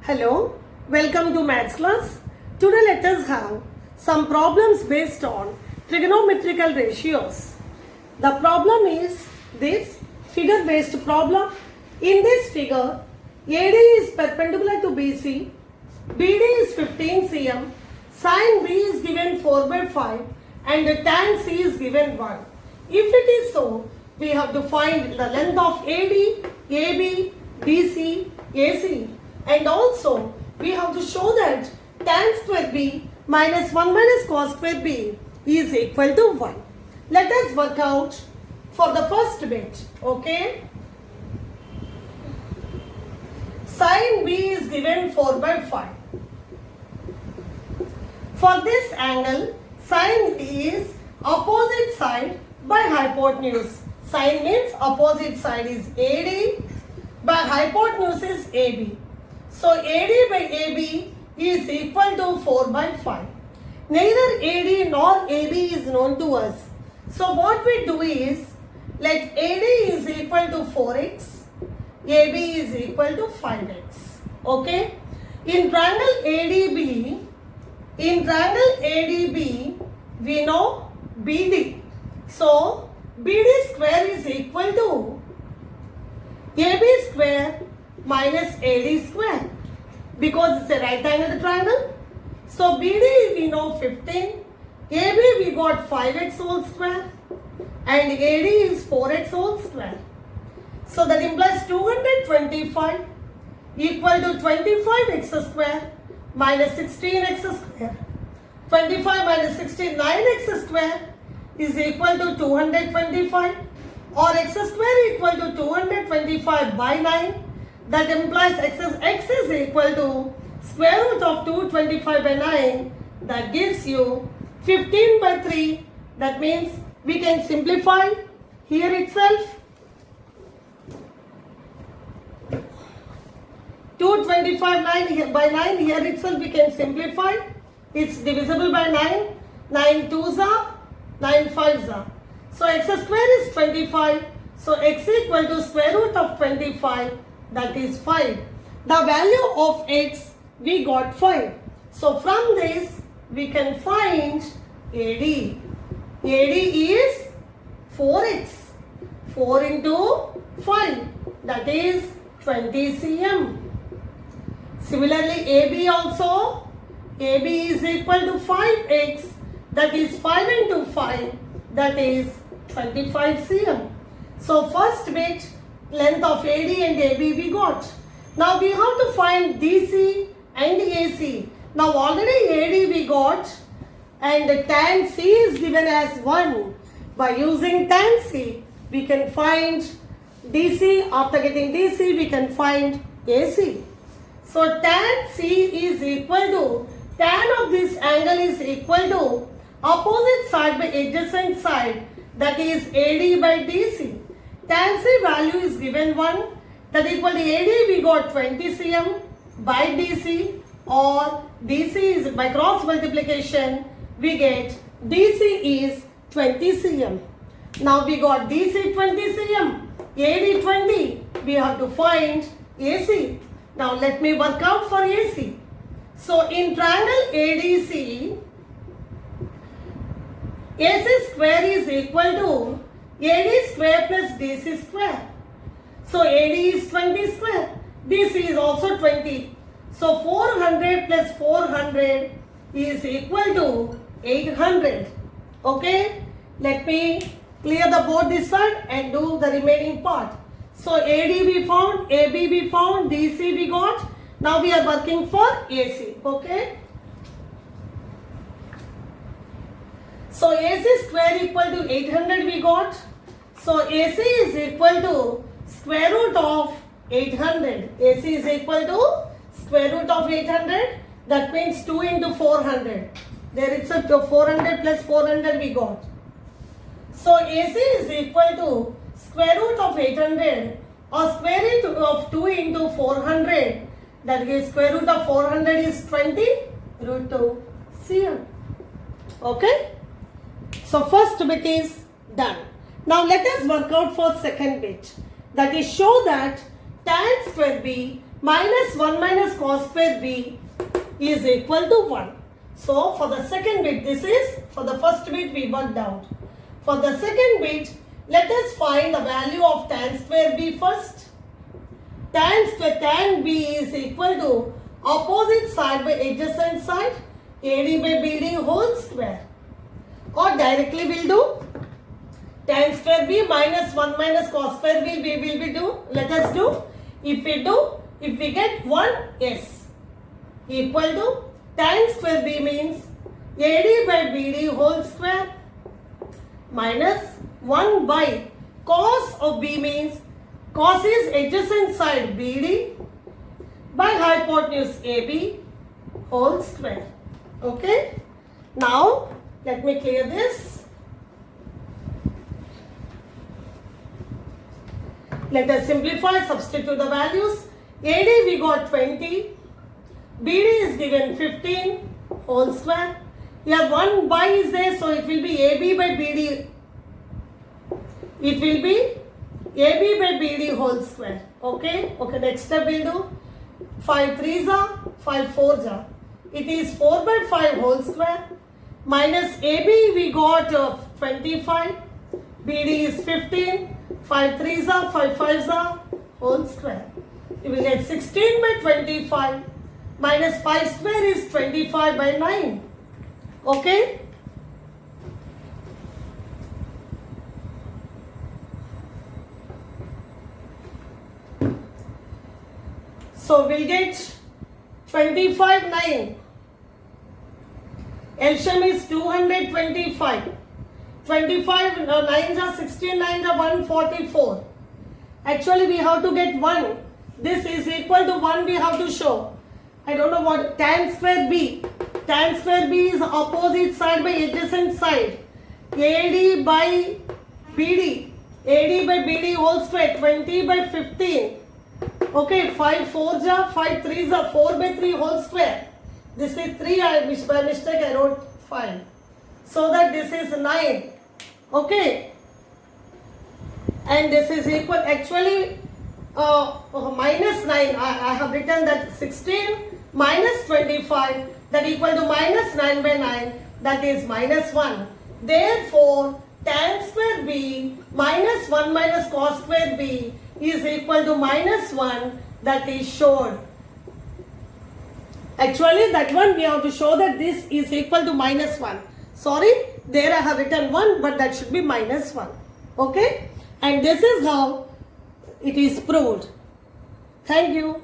Hello, welcome to Maths class. Today let us have some problems based on trigonometrical ratios. The problem is this figure based problem. In this figure, AD is perpendicular to BC, BD is 15 cm, sin B is given 4 by 5 and tan C is given 1. If it is so, we have to find the length of AD, AB, DC, AC. And also, we have to show that tan square B minus 1 minus cos square B is equal to 1. Let us work out for the first bit, okay? Sin B is given 4 by 5. For this angle, sin B is opposite side by hypotenuse. Sin means opposite side is AD, by hypotenuse is AB. So AD by AB is equal to 4 by 5. Neither AD nor AB is known to us. So what we do is, let AD is equal to 4x, AB is equal to 5x. Okay? In triangle ADB, we know BD. So BD square is equal to AB square minus AD square, because it's a right angled triangle. So BD we know 15, AB we got 5x whole square and AD is 4x whole square. So that implies 225 equal to 25x square minus 16x square. 25 minus 16, 9x square is equal to 225, or x square equal to 225 by 9. That implies x is equal to square root of 225 by 9. That gives you 15 by 3. That means we can simplify here itself. 225 9 by 9 here itself we can simplify. It's divisible by 9. 9 2s are, 9 5s are. So x square is 25. So x equal to square root of 25. That is 5. The value of x we got 5. So from this we can find AD. AD is 4x. 4 into 5. That is 20 cm. Similarly AB also. AB is equal to 5x. That is 5 into 5. That is 25 cm. So first bit, length of AD and AB we got. Now we have to find DC and AC. Now already AD we got and tan C is given as 1. By using tan C we can find DC. After getting DC we can find AC. So tan C is equal to, tan of this angle is equal to opposite side by adjacent side, that is AD by DC. Tan C value is given 1, that equal to AD we got 20 cm by DC, or DC is by cross multiplication we get DC is 20 cm. Now we got DC 20 cm, AD 20, we have to find AC. Now let me work out for AC. So in triangle ADC, AC square is equal to AD square plus DC square. So AD is 20 square, DC is also 20. So 400 plus 400 is equal to 800. Okay, let me clear the board this side and do the remaining part. So AD we found, AB we found, DC we got. Now we are working for AC. Okay. So AC square equal to 800 we got. So AC is equal to square root of 800. AC is equal to square root of 800. That means 2 into 400. There it's a 400 plus 400 we got. So AC is equal to square root of 800 or square root of 2 into 400. That is square root of 400 is 20 root 2 cm. Okay. So first bit is done. Now let us work out for second bit. That is show that tan square B minus 1 minus cos square b is equal to 1. So for the second bit, this is for the first bit we worked out. For the second bit, let us find the value of tan square b first. Tan b is equal to opposite side by adjacent side, AD by BD whole square. Or directly we'll do tan square b minus 1 minus cos square b, we will be do. Let us do. If we get 1, yes, equal to tan square b means AD by BD whole square minus 1 by cos of b means cos is adjacent side BD by hypotenuse AB whole square. Okay. Now let me clear this. Let us simplify, substitute the values. AD we got 20, BD is given 15 whole square. Here 1 by is there, so it will be AB by BD. It will be AB by BD whole square. Okay. Okay. Next step we'll do 5 3s are 5 4s are. It is 4 by 5 whole square minus AB we got 25. BD is 15. 5 3s are 5 5s are whole square. You will get 16 by 25 minus 5 square is 25 by 9. Okay. So we'll get 25 9. LCM is 225. 25 9s are 16 9s are 144. Actually we have to get 1. This is equal to 1 we have to show. I don't know what tan square b. Tan square b is opposite side by adjacent side. AD by BD. AD by BD whole square 20 by 15. Okay, 5 4s are 5 3s are 4 by 3 whole square. This is 3, by mistake I wrote 5. So that this is 9. Okay. And this is equal, actually minus 9. I have written that 16 minus 25, that equal to minus 9 by 9, that is minus 1. Therefore, tan square b minus 1 minus cos square b is equal to minus 1, that is shown. Actually that one we have to show that this is equal to minus 1. Sorry, there I have written 1, but that should be minus 1. Okay. And this is how it is proved. Thank you.